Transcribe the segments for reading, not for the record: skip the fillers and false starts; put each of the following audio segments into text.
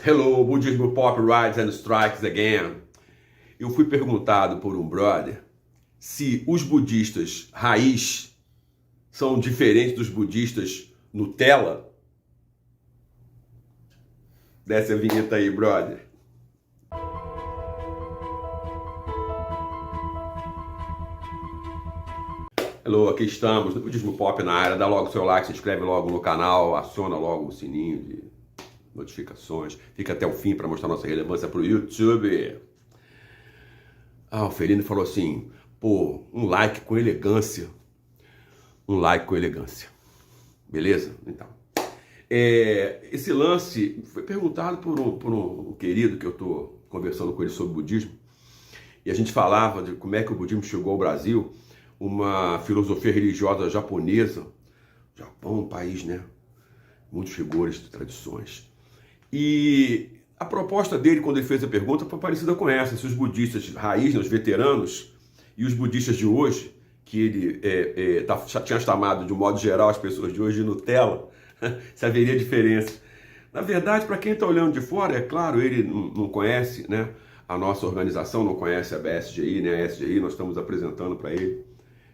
Hello, Budismo Pop Rides and Strikes Again. Eu fui perguntado por um brother se os budistas raiz são diferentes dos budistas Nutella. Desce a vinheta aí, brother. Hello, aqui estamos no Budismo Pop na área. Dá logo seu like, se inscreve logo no canal, aciona logo o sininho de notificações. Fica até o fim para mostrar nossa relevância para o YouTube. O Felino falou assim, pô, um like com elegância. Um like com elegância. Beleza? Então. Esse lance foi perguntado por um querido que eu estou conversando com ele sobre budismo. E a gente falava de como é que o budismo chegou ao Brasil, uma filosofia religiosa japonesa. Japão é um país, né? Muitos rigores de tradições. E a proposta dele, quando ele fez a pergunta, foi parecida com essa. Se os budistas raiz, os veteranos, e os budistas de hoje, que ele tinha chamado, de um modo geral, as pessoas de hoje de Nutella, se haveria diferença. Na verdade, para quem está olhando de fora, é claro, ele não conhece, né, a nossa organização, não conhece a BSGI, né, a SGI, nós estamos apresentando para ele.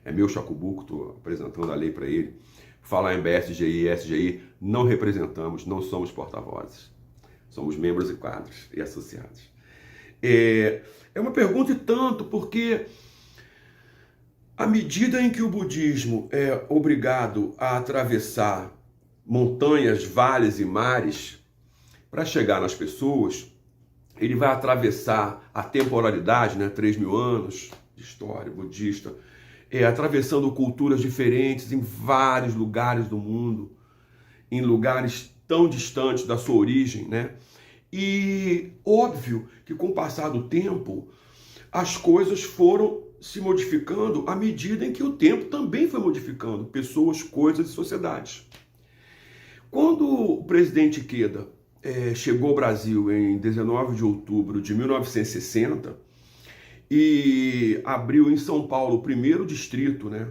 É meu chacubuco, estou apresentando a lei para ele. Falar em BSGI e SGI, não representamos, não somos porta-vozes. Somos membros e quadros e associados. É uma pergunta e tanto, porque à medida em que o budismo é obrigado a atravessar montanhas, vales e mares para chegar nas pessoas, ele vai atravessar a temporalidade, né, 3.000 anos de história budista, atravessando culturas diferentes em vários lugares do mundo, em lugares tão distantes da sua origem, né? E óbvio que com o passar do tempo, as coisas foram se modificando à medida em que o tempo também foi modificando pessoas, coisas e sociedades. Quando o presidente Ikeda chegou ao Brasil em 19 de outubro de 1960, e abriu em São Paulo o primeiro distrito, né,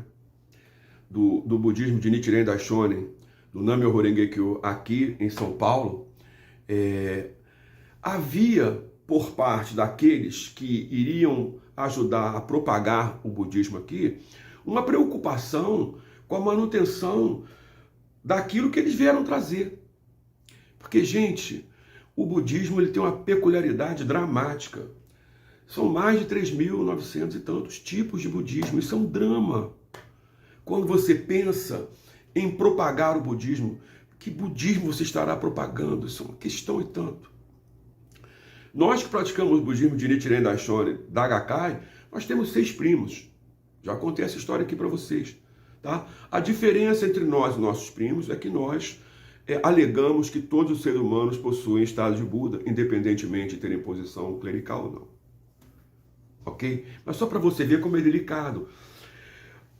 do budismo de Nichiren Daishonin, do Nammyo Renge-kyo, aqui em São Paulo, havia, por parte daqueles que iriam ajudar a propagar o budismo aqui, uma preocupação com a manutenção daquilo que eles vieram trazer. Porque, gente, o budismo ele tem uma peculiaridade dramática. São mais de 3.900 e tantos tipos de budismo. Isso é um drama. Quando você pensa em propagar o budismo, que budismo você estará propagando? Isso é uma questão e tanto. Nós que praticamos o budismo de Nichiren Daishonin, da Gakkai, nós temos 6 primos. Já contei essa história aqui para vocês. Tá? A diferença entre nós e nossos primos é que nós alegamos que todos os seres humanos possuem estado de Buda, independentemente de terem posição clerical ou não. Ok? Mas só para você ver como é delicado.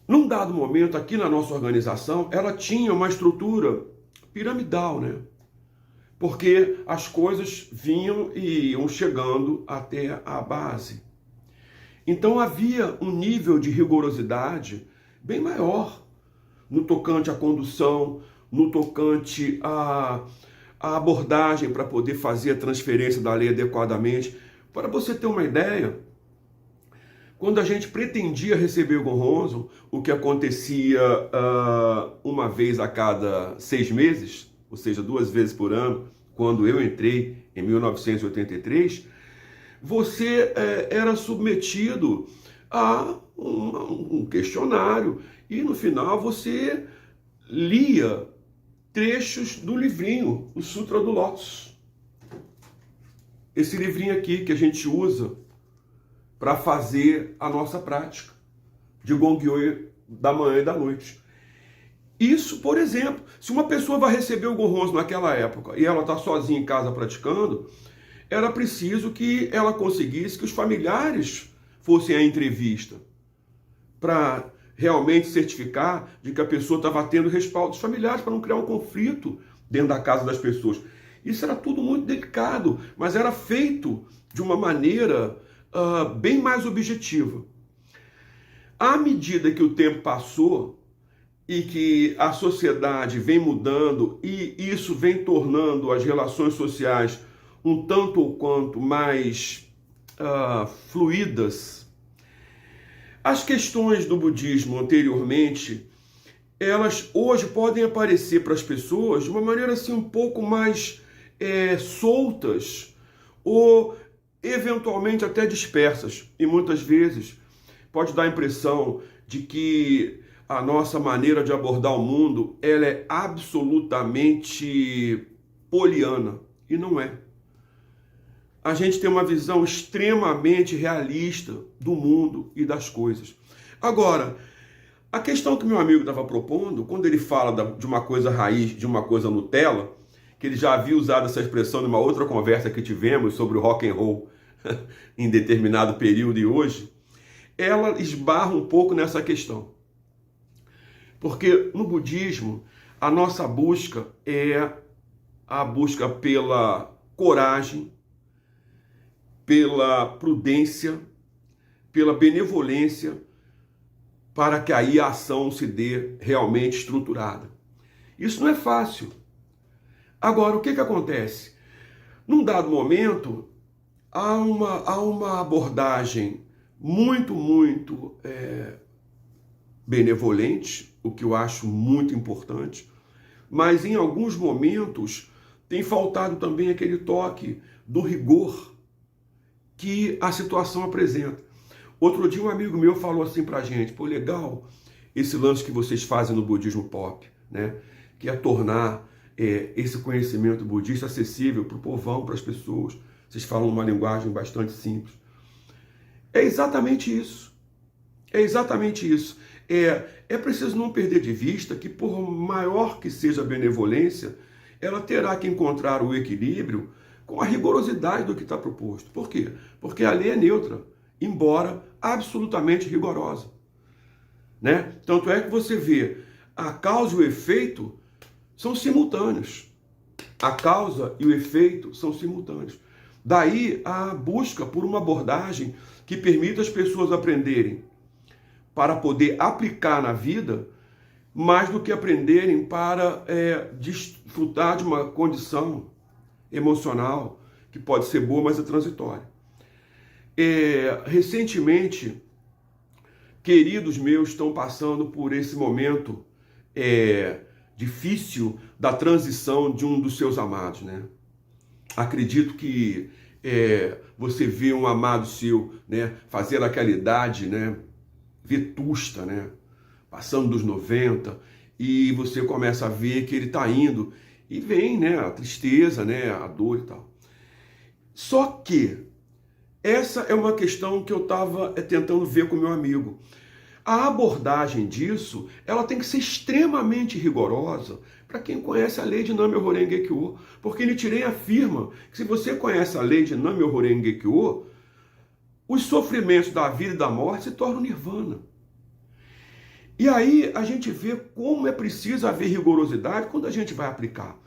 Num dado momento, aqui na nossa organização, ela tinha uma estrutura piramidal, né? Porque as coisas vinham e iam chegando até a base. Então havia um nível de rigorosidade bem maior no tocante à condução, no tocante à abordagem para poder fazer a transferência da lei adequadamente. Para você ter uma ideia, quando a gente pretendia receber o Gonronsum, o que acontecia uma vez a cada 6 meses, ou seja, 2 vezes por ano, quando eu entrei em 1983, você era submetido a um questionário e no final você lia trechos do livrinho, o Sutra do Lótus. Esse livrinho aqui que a gente usa para fazer a nossa prática de Gongyo da manhã e da noite. Isso, por exemplo, se uma pessoa vai receber o Gonronsum naquela época e ela está sozinha em casa praticando, era preciso que ela conseguisse que os familiares fossem à entrevista para realmente certificar de que a pessoa estava tendo respaldo dos familiares para não criar um conflito dentro da casa das pessoas. Isso era tudo muito delicado, mas era feito de uma maneira bem mais objetiva. À medida que o tempo passou e que a sociedade vem mudando e isso vem tornando as relações sociais um tanto ou quanto mais fluídas. As questões do budismo anteriormente, elas hoje podem aparecer para as pessoas de uma maneira assim um pouco mais soltas ou eventualmente até dispersas. E muitas vezes pode dar a impressão de que a nossa maneira de abordar o mundo ela é absolutamente poliana. E não é. A gente tem uma visão extremamente realista do mundo e das coisas. Agora, a questão que meu amigo estava propondo, quando ele fala de uma coisa raiz, de uma coisa Nutella, que ele já havia usado essa expressão numa outra conversa que tivemos sobre o rock and roll em determinado período e hoje, ela esbarra um pouco nessa questão. Porque no budismo, a nossa busca é a busca pela coragem, pela prudência, pela benevolência, para que aí a ação se dê realmente estruturada. Isso não é fácil. Agora, o que acontece? Num dado momento, há uma abordagem muito benevolente, o que eu acho muito importante, mas em alguns momentos tem faltado também aquele toque do rigor que a situação apresenta. Outro dia um amigo meu falou assim pra gente, pô, legal esse lance que vocês fazem no budismo pop, né? Que é tornar esse conhecimento budista acessível para o povão, para as pessoas. Vocês falam uma linguagem bastante simples. É exatamente isso. É exatamente isso. É preciso não perder de vista que, por maior que seja a benevolência, ela terá que encontrar o equilíbrio com a rigorosidade do que está proposto. Por quê? Porque a lei é neutra, embora absolutamente rigorosa. Né? Tanto é que você vê a causa e o efeito são simultâneos. A causa e o efeito são simultâneos. Daí a busca por uma abordagem que permita as pessoas aprenderem para poder aplicar na vida, mais do que aprenderem para desfrutar de uma condição emocional que pode ser boa, mas é transitória. Recentemente, queridos meus estão passando por esse momento difícil da transição de um dos seus amados, né? Acredito que você vê um amado seu, né, fazer aquela idade, né, vetusta, né, passando dos 90, e você começa a ver que ele está indo, e vem, né, a tristeza, né, a dor e tal. Só que essa é uma questão que eu estava tentando ver com meu amigo. A abordagem disso, ela tem que ser extremamente rigorosa para quem conhece a lei de Nammyo Renge Kyo, porque Nichiren afirma que se você conhece a lei de Nammyo Renge Kyo, os sofrimentos da vida e da morte se tornam nirvana. E aí a gente vê como é preciso haver rigorosidade quando a gente vai aplicar.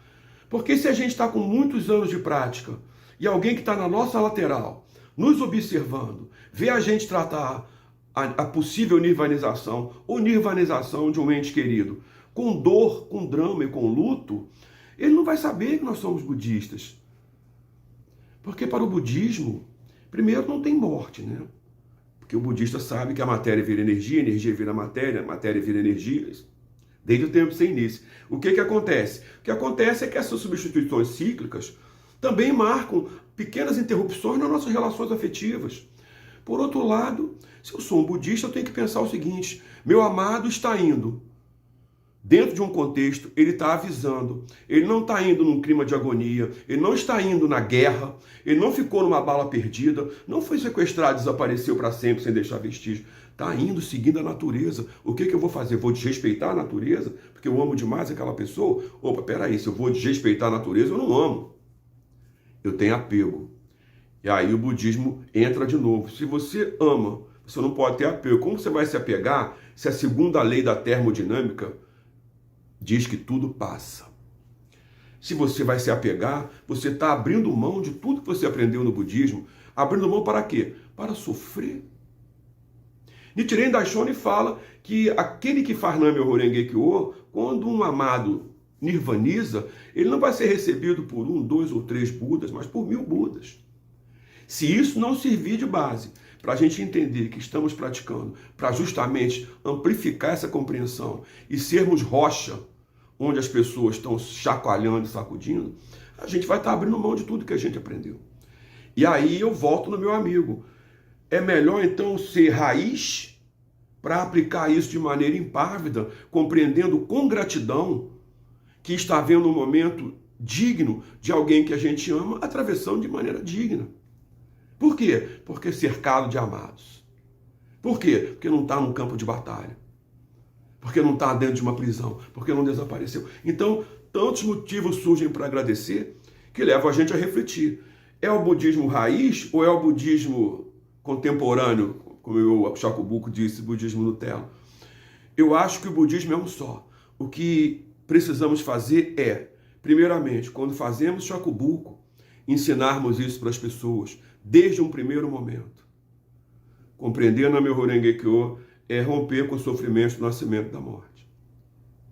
Porque se a gente está com muitos anos de prática e alguém que está na nossa lateral, nos observando, vê a gente tratar a possível nirvanização ou nirvanização de um ente querido com dor, com drama e com luto, ele não vai saber que nós somos budistas. Porque para o budismo, primeiro não tem morte, né? Porque o budista sabe que a matéria vira energia vira matéria vira energia, desde o tempo sem início. O que acontece? O que acontece é que essas substituições cíclicas também marcam pequenas interrupções nas nossas relações afetivas. Por outro lado, se eu sou um budista, eu tenho que pensar o seguinte: meu amado está indo. Dentro de um contexto, ele está avisando. Ele não está indo num clima de agonia, ele não está indo na guerra, ele não ficou numa bala perdida, não foi sequestrado, desapareceu para sempre sem deixar vestígio. Está indo seguindo a natureza. O que eu vou fazer? Vou desrespeitar a natureza? Porque eu amo demais aquela pessoa? Opa, peraí, se eu vou desrespeitar a natureza, eu não amo. Eu tenho apego. E aí o budismo entra de novo. Se você ama, você não pode ter apego. Como você vai se apegar se a segunda lei da termodinâmica diz que tudo passa? Se você vai se apegar, você está abrindo mão de tudo que você aprendeu no budismo. Abrindo mão para quê? Para sofrer. Nichiren Daishonin fala que aquele que faz Nammyo Renge Kyo, quando um amado nirvaniza, ele não vai ser recebido por 1, 2 ou 3 Budas, mas por 1000 Budas. Se isso não servir de base para a gente entender que estamos praticando, para justamente amplificar essa compreensão e sermos rocha, onde as pessoas estão chacoalhando e sacudindo, a gente vai estar abrindo mão de tudo que a gente aprendeu. E aí eu volto no meu amigo. É melhor então ser raiz para aplicar isso de maneira impávida, compreendendo com gratidão que está vendo um momento digno de alguém que a gente ama, atravessando de maneira digna. Por quê? Porque cercado de amados. Por quê? Porque não está num campo de batalha. Porque não está dentro de uma prisão. Porque não desapareceu. Então, tantos motivos surgem para agradecer que levam a gente a refletir. É o budismo raiz ou é o budismo contemporâneo, como o Shakubuku disse, budismo Nutella? Eu acho que o budismo é um só. O que precisamos fazer é, primeiramente, quando fazemos Shakubuku, ensinarmos isso para as pessoas, desde um primeiro momento. Compreender na Myoho Renge Kyo é romper com o sofrimento do nascimento e da morte.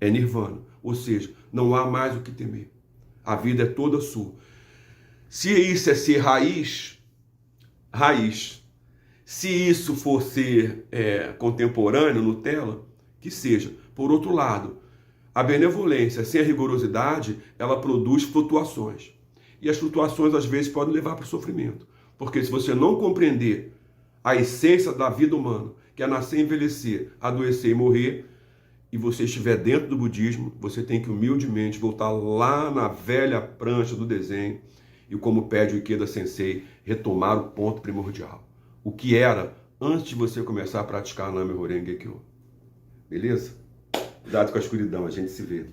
É nirvana, ou seja, não há mais o que temer. A vida é toda sua. Se isso é ser raiz, raiz. Se isso for ser contemporâneo, Nutella, que seja. Por outro lado, a benevolência sem a rigorosidade, ela produz flutuações. E as flutuações, às vezes, podem levar para o sofrimento. Porque se você não compreender a essência da vida humana, que é nascer, envelhecer, adoecer e morrer, e você estiver dentro do budismo, você tem que humildemente voltar lá na velha prancha do desenho e, como pede o Ikeda Sensei, retomar o ponto primordial. O que era antes de você começar a praticar Nam-myoho Renge Kyo. Beleza? Cuidado com a escuridão, a gente se vê.